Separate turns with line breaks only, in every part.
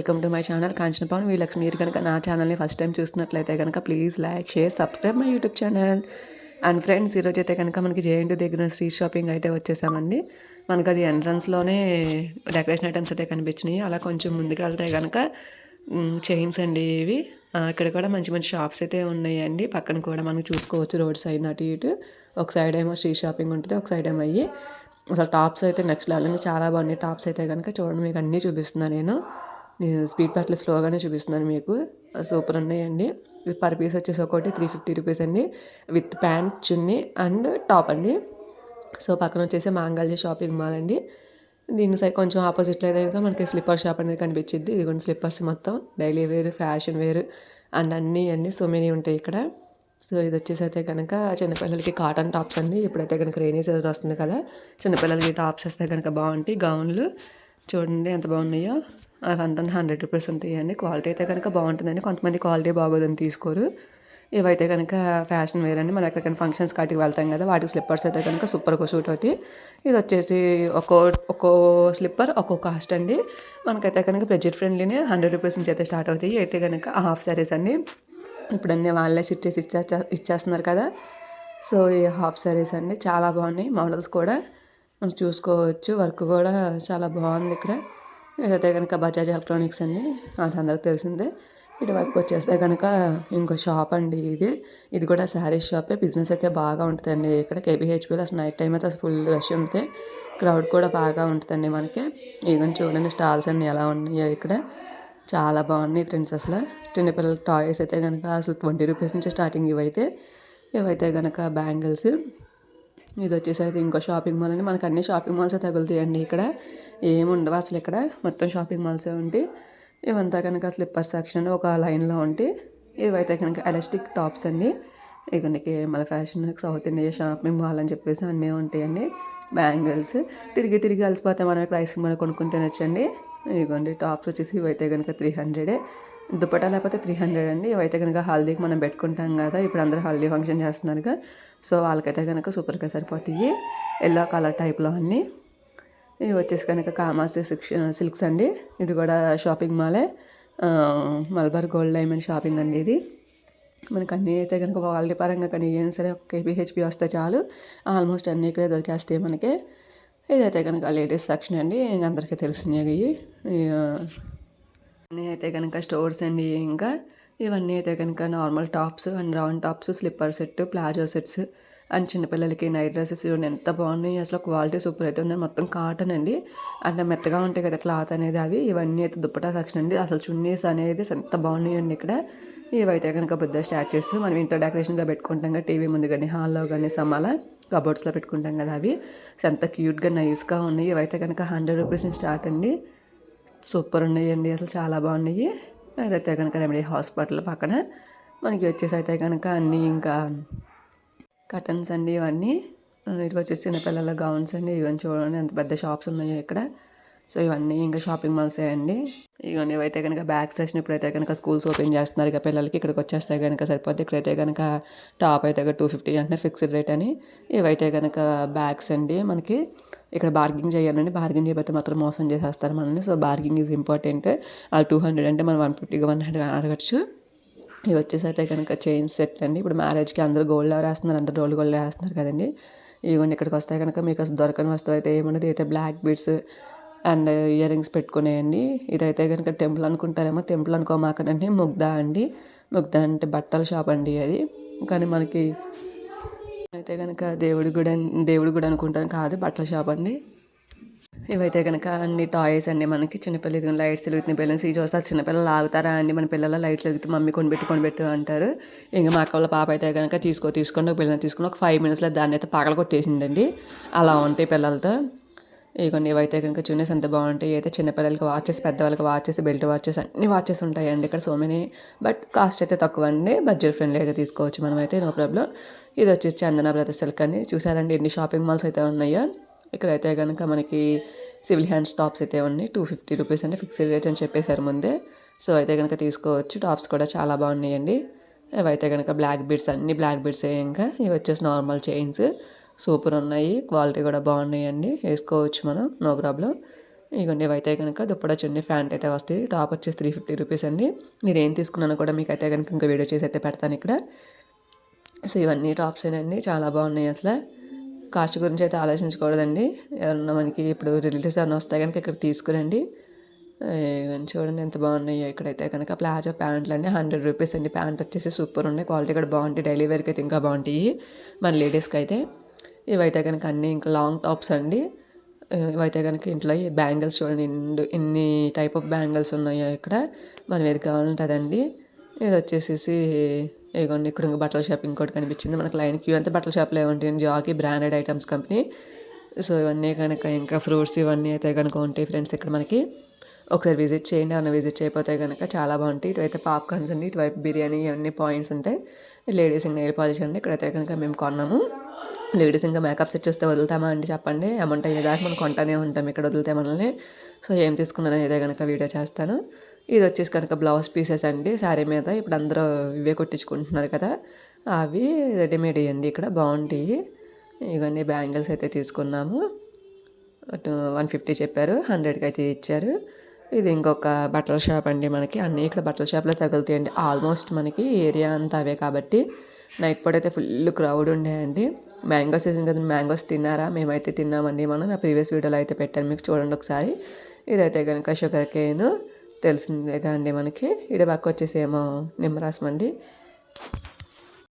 Welcome to my channel కాంచనపాన్ వీలక్స్. మీరు కనుక నా ఛానల్ని ఫస్ట్ టైం చూస్తున్నట్లయితే కనుక please like share subscribe my YouTube channel. And friends, ఈరోజు అయితే కనుక మనకి జేఎన్టీ దగ్గర స్ట్రీట్ షాపింగ్ అయితే వచ్చేసామండి. మనకు అది ఎంట్రన్స్లోనే డెకరేషన్ ఐటమ్స్ అయితే కనిపించినాయి. అలా కొంచెం ముందుకు వెళ్తే కనుక చైన్స్ అండి ఇవి. ఇక్కడ కూడా మంచి మంచి షాప్స్ అయితే ఉన్నాయండి. పక్కన కూడా మనం చూసుకోవచ్చు రోడ్ సైడ్ అటు ఇటు. ఒక సైడ్ ఏమో స్ట్రీట్ షాపింగ్ ఉంటుంది, ఒక సైడ్ ఏమో అయ్యి అసలు టాప్స్ అయితే నెక్స్ట్ లెవెల్ అండి. చాలా బాగున్నాయి టాప్స్ అయితే కనుక. చూడండి, మీకు అన్నీ చూపిస్తున్నాను నేను స్పీడ్ పట్ల స్లోగానే చూపిస్తున్నాను మీకు. సూపర్ ఉన్నాయండి. పర్ పీస్ వచ్చేసి ఒకటి 350 రూపీస్ అండి, with pant chunni and top అండి. సో పక్కన వచ్చేసి మాంగళ్య షాపింగ్ మాల్ అండి. దీని సైడ్ కొంచెం ఆపోజిట్లో అయితే కనుక మనకి స్లిప్పర్ షాప్ అనేది కనిపించింది. ఇదిగోండి స్లిప్పర్స్ మొత్తం daily wear, fashion wear and అన్నీ సో మెనీ ఉంటాయి ఇక్కడ. సో ఇది వచ్చేసి అయితే కనుక చిన్నపిల్లలకి కాటన్ టాప్స్ అండి. ఇప్పుడైతే కనుక రైనీ సీజన్ వస్తుంది కదా, చిన్నపిల్లలకి టాప్స్ వస్తే కనుక బాగుంటాయి. గౌన్లు చూడండి ఎంత బాగున్నాయో. అవంతా 100 రూపీస్ ఉంటాయండి. క్వాలిటీ అయితే కనుక బాగుంటుందండి. కొంతమంది క్వాలిటీ బాగోదని తీసుకోరు. ఇవైతే కనుక ఫ్యాషన్ వేర్ అండి. మనం ఎక్కడికైనా ఫంక్షన్స్ కాటికి వెళ్తాం కదా, వాటికి స్లిప్పర్స్ అయితే కనుక సూపర్గా సూట్ అవుతాయి. ఇది వచ్చేసి ఒక్కో స్లిప్పర్ ఒక్కో కాస్ట్ అండి. మనకైతే కనుక బడ్జెట్ ఫ్రెండ్లీనే 100 రూపీస్ నుంచి అయితే స్టార్ట్ అవుతాయి. అయితే కనుక హాఫ్ శారీస్ అండి. ఇప్పుడు అన్నీ వాళ్ళే స్టిచ్ చేసి ఇచ్చేస్తున్నారు కదా. సో ఈ హాఫ్ శారీస్ అండి చాలా బాగున్నాయి. మోడల్స్ కూడా మనం చూసుకోవచ్చు. వర్క్ కూడా చాలా బాగుంది ఇక్కడ. ఇదైతే కనుక బజాజ్ ఎలక్ట్రానిక్స్ అండి, అది అందరికి తెలిసిందే. ఇటువైపు వచ్చేస్తే కనుక ఇంకో షాప్ అండి. ఇది కూడా శారీస్ షాపే. బిజినెస్ అయితే బాగా ఉంటుందండి ఇక్కడ కేబీహెచ్పీలో. అసలు నైట్ టైం అయితే అసలు ఫుల్ రష్ ఉంటుంది. క్రౌడ్ కూడా బాగా ఉంటుందండి మనకి. ఇవన్నీ చూడండి స్టాల్స్ అన్నీ ఎలా ఉన్నాయో ఇక్కడ. చాలా బాగున్నాయి ఫ్రెండ్స్. అసలు చిన్నపిల్లల టాయ్స్ అయితే కనుక అసలు 20 రూపీస్ నుంచి స్టార్టింగ్. ఇవైతే కనుక బ్యాంగిల్స్. ఇది వచ్చేసి అయితే ఇంకో షాపింగ్ మాల్ అండి. మనకు అన్ని షాపింగ్ మాల్స్ తగులుతాయండి ఇక్కడ. ఏమి ఉండవు అసలు ఇక్కడ, మొత్తం షాపింగ్ మాల్సే ఉంటాయి. ఇవంతా కనుక స్లిప్పర్ సెక్షన్ ఒక లైన్లో ఉంటాయి. ఇవైతే కనుక ఎలాస్టిక్ టాప్స్ అండి. ఇక మళ్ళీ fashion south India shopping mall అని చెప్పేసి అన్నీ ఉంటాయండి. బ్యాంగిల్స్ తిరిగి అలసిపోతే మనం ఇక్కడ ఐస్ క్రీమ్ కూడా కొనుక్కొని తినొచ్చండి. ఇదిగోండి టాప్స్ వచ్చేసి ఇవైతే కనుక 300. దుపట్టా లేకపోతే 300 అండి. ఇవైతే కనుక హల్దీకి మనం పెట్టుకుంటాం కదా, ఇప్పుడు అందరూ హల్దీ ఫంక్షన్ చేస్తున్నారుగా. సో వాళ్ళకైతే కనుక సూపర్గా సరిపోతాయి. ఎల్లో కలర్ టైప్లో అన్నీ. ఇవి వచ్చేసి కనుక కామాసి సిల్క్స్ అండి. ఇది కూడా షాపింగ్ మాలే. మల్బార్ గోల్డ్ డైమండ్ షాపింగ్ అండి ఇది. మనకు అన్నీ అయితే కనుక క్వాలిటీ పరంగా కానీ ఏం సరే ఒక కేబీహెచ్పీ వస్తే చాలు, ఆల్మోస్ట్ అన్నీ ఇక్కడే దొరికేస్తాయి మనకి. ఇదైతే కనుక లేడీస్ సెక్షన్ అండి, అందరికీ తెలిసినవి. ఇవన్నీ అయితే కనుక స్టోర్స్ అండి. ఇంకా ఇవన్నీ అయితే కనుక normal tops and round tops, slipper set, palazzo sets and చిన్నపిల్లలకి నైట్ డ్రెస్సెస్ చూడండి ఎంత బాగున్నాయి. అసలు క్వాలిటీ సూపర్ అయితే ఉంది. మొత్తం కాటన్ అండి, అంటే మెత్తగా ఉంటాయి కదా క్లాత్ అనేది అవి. ఇవన్నీ అయితే దుప్పటా సెక్షన్ అండి. అసలు చున్నీస్ అనేది ఎంత బాగున్నాయండి ఇక్కడ. ఇవైతే కనుక బుద్ధ స్టాచ్యూస్ మనం ఇంట్లో డెకరేషన్గా పెట్టుకుంటాం కదా, టీవీ ముందు కానీ హాల్లో కానీ సమాల కబోర్డ్స్లో పెట్టుకుంటాం కదా, అవి ఎంత క్యూట్గా నైస్గా ఉన్నాయి. ఇవైతే కనుక 100 రూపీస్ నుంచి స్టార్ట్ అండి. సూపర్ ఉన్నాయండి, అసలు చాలా బాగున్నాయి. అదైతే కనుక రెమెడీ హాస్పిటల్ పక్కన మనకి వచ్చేసి అయితే కనుక అన్నీ ఇంకా కటన్స్ అండి. ఇవన్నీ ఇటు వచ్చేసి చిన్నపిల్లల గౌన్స్ అండి. ఇవన్నీ చూడండి ఎంత పెద్ద షాప్స్ ఉన్నాయో ఇక్కడ. సో ఇవన్నీ ఇంకా షాపింగ్ మాల్సే అండి. ఇవన్నీ ఇవైతే కనుక బ్యాగ్ సెషన్. ఇప్పుడైతే కనుక స్కూల్స్ ఓపెన్ చేస్తున్నారు ఇక పిల్లలకి. ఇక్కడికి వచ్చేస్తే కనుక సరిపోద్ది. ఇక్కడైతే కనుక టాప్ అయితే 250 అంటున్నారు ఫిక్స్డ్ రేట్ అని. ఇవైతే కనుక బ్యాగ్స్ అండి. మనకి ఇక్కడ బార్గింగ్ చేయాలండి. బార్గింగ్ చేయకపోతే మాత్రం మోసం చేసేస్తారు మనల్ని. So bargaining is important. అది 200 అంటే మనం 150గా 100 అడగచ్చు. ఇవి వచ్చేసి అయితే కనుక చైన్ సెట్ అండి. ఇప్పుడు మ్యారేజ్కి అందరూ గోల్డ్ ఎవరు వేస్తున్నారు, అందరూ రోల్డ్ గోల్డ్ వేస్తున్నారు కదండి. ఇవన్నీ ఇక్కడికి వస్తాయి కనుక మీకు అసలు దొరకని వస్తువు అయితే ఏముండదు. అయితే black beads and earrings పెట్టుకునేయండి. ఇదైతే కనుక టెంపుల్ అనుకుంటారేమో, టెంపుల్ అనుకోమాకనండి. ముగ్ధా అండి. ముగ్ధా అంటే బట్టల షాప్ అండి అది. కానీ మనకి అయితే కనుక దేవుడి గుడి అనుకుంటాను, కాదు బట్టల షాప్ అండి. ఇవైతే కనుక అన్ని టాయ్స్ అండి. మనకి చిన్నపిల్లలు లైట్స్ వెలుగుతున్నాయి, బెలూన్స్ ఈ చూస్తారు. చిన్నపిల్లలు ఆగుతారా అండి, మన పిల్లల లైట్లు వెలుగుతూ మమ్మీ కొనిపెట్టు అంటారు. ఇంకా మా అక్క వాళ్ళ పాప అయితే కనుక తీసుకోండి ఒక పిల్లల్ని తీసుకుని ఒక 5 minutesలో దాన్ని అయితే పగల కొట్టేసిందండి. అలా ఉంటాయి పిల్లలతో. ఇవన్నీ ఇవైతే కనుక చున్నీస్ ఎంత బాగుంటాయి. అయితే చిన్నపిల్లలకి వాచెస్, పెద్దవాళ్ళకి వాచెస్, బెల్ట్ వాచెస్ అన్ని వాచెస్ ఉంటాయండి ఇక్కడ. సో మెనీ, బట్ కాస్ట్ అయితే తక్కువ అండి. బడ్జెట్ ఫ్రెండ్లీగా తీసుకోవచ్చు మనమైతే, నో ప్రాబ్లం. ఇది వచ్చేసి చందన బ్రదర్స్ సిల్క్ అని. చూసారండి ఎన్ని షాపింగ్ మాల్స్ అయితే ఉన్నాయో. ఇక్కడైతే కనుక మనకి సివిల్ హ్యాండ్స్ టాప్స్ అయితే ఉన్నాయి. 250 రూపీస్ అంటే ఫిక్స్డ్ రేట్ అని చెప్పేశారు ముందే. సో అయితే కనుక తీసుకోవచ్చు. టాప్స్ కూడా చాలా బాగున్నాయండి. ఇవైతే కనుక బ్లాక్ బీడ్స్, అన్ని బ్లాక్ బీడ్సే. ఇంకా ఇవి వచ్చేసి నార్మల్ చైన్స్ సూపర్ ఉన్నాయి. క్వాలిటీ కూడా బాగున్నాయండి, వేసుకోవచ్చు మనం, నో ప్రాబ్లం. ఇగోండి ఇవైతే కనుక దుప్పడ చున్నీ ప్యాంట్ అయితే వస్తాయి. టాప్ వచ్చేసి 350 రూపీస్ అండి. నేను ఏం తీసుకున్నానో కూడా మీకు అయితే కనుక ఇంకా వీడియో చేసి అయితే పెడతాను ఇక్కడ. సో ఇవన్నీ టాప్సేనండి, చాలా బాగున్నాయి అసలు. కాస్ట్ గురించి అయితే ఆలోచించకూడదండి. ఎవరన్నా మనకి ఇప్పుడు రిలేటివ్స్ ఏమైనా వస్తే కనుక ఇక్కడ తీసుకురండి. ఇవన్నీ చూడండి ఎంత బాగున్నాయో. ఇక్కడైతే కనుక ప్లాజో ప్యాంట్లు అండి 100 రూపీస్ అండి. ప్యాంట్ వచ్చేసి సూపర్ ఉన్నాయి, క్వాలిటీ కూడా బాగుంటాయి. డైలీ వేర్కి అయితే ఇంకా బాగుంటాయి మన లేడీస్కి అయితే. ఇవైతే కనుక అన్నీ ఇంకా లాంగ్ టాప్స్ అండి. ఇవైతే కనుక ఇంట్లో ఈ బ్యాంగిల్స్ చూడండి ఎన్ని టైప్ ఆఫ్ బ్యాంగిల్స్ ఉన్నాయో ఇక్కడ. మనం ఏది కావాలంటే అదండి. ఇది వచ్చేసేసి ఇదిగోండి ఇక్కడ ఇంకా బట్టల షాప్ ఇంకోటి కనిపించింది మనకు. లైన్ క్యూ అంతా బట్టల షాప్లో ఉంటాయండి. Jockey branded items company. So ఇవన్నీ కనుక ఇంకా ఫ్రూట్స్ ఇవన్నీ అయితే కనుక ఉంటాయి ఫ్రెండ్స్ ఇక్కడ మనకి. ఒకసారి విజిట్ చేయండి, ఏమైనా విజిట్ చేయకపోతే కనుక చాలా బాగుంటాయి. ఇటువైతే పాప్కార్న్స్ అండి, ఇటువైపు బిర్యానీ ఇవన్నీ పాయింట్స్ ఉంటాయి. లేడీస్ ఇంకా నెయిల్ పాలిష్ అండి. ఇక్కడైతే కనుక మేము కొన్నాము. లేడీస్ ఇంకా మేకప్ సెట్ చూస్తే వదులుతామా అండి చెప్పండి. అమౌంట్ అయ్యేదాకా మనం కొంటానే ఉంటాం ఇక్కడ వదిలితే మనల్ని. సో ఏం తీసుకున్నాను అయితే కనుక వీడియో చేస్తాను. ఇది వచ్చేసి కనుక బ్లౌజ్ పీసెస్ అండి శారీ మీద. ఇప్పుడు అందరూ ఇవే కుట్టించుకుంటున్నారు కదా, అవి రెడీమేడ్ ఇవ్వండి ఇక్కడ బాగుంటాయి. ఇవన్నీ బ్యాంగిల్స్ అయితే తీసుకున్నాము. 150 చెప్పారు, 100కి అయితే ఇచ్చారు. ఇది ఇంకొక బట్టల షాప్ అండి మనకి. అన్నీ ఇక్కడ బట్టల షాప్లో తగులుతాయండి ఆల్మోస్ట్ మనకి. ఏరియా అంతా అవే కాబట్టి. నైట్ పూట అయితే ఫుల్ క్రౌడ్ ఉండేయండి. మ్యాంగో సీజన్ కదా, మ్యాంగోస్ తిన్నారా? మేమైతే తిన్నామండి. నా ప్రీవియస్ వీడియోలో అయితే పెట్టాను మీకు, చూడండి ఒకసారి. ఇదైతే కనుక షుగర్ కేన్ తెలిసిందేగా అండి మనకి. ఇడ పక్క వచ్చేసి ఏమో నిమ్మరసం అండి.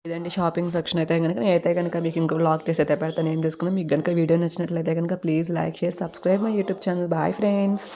ఇదండి షాపింగ్ సెక్షన్ అయితే కనుక. నేనైతే కనుక మీకు ఇంకో బ్లాగ్ చేసి అయితే పెడతాను ఏం తీసుకున్నా. మీకు కనుక వీడియో నచ్చినట్లయితే కనుక please like, share, subscribe my YouTube channel. Bye friends.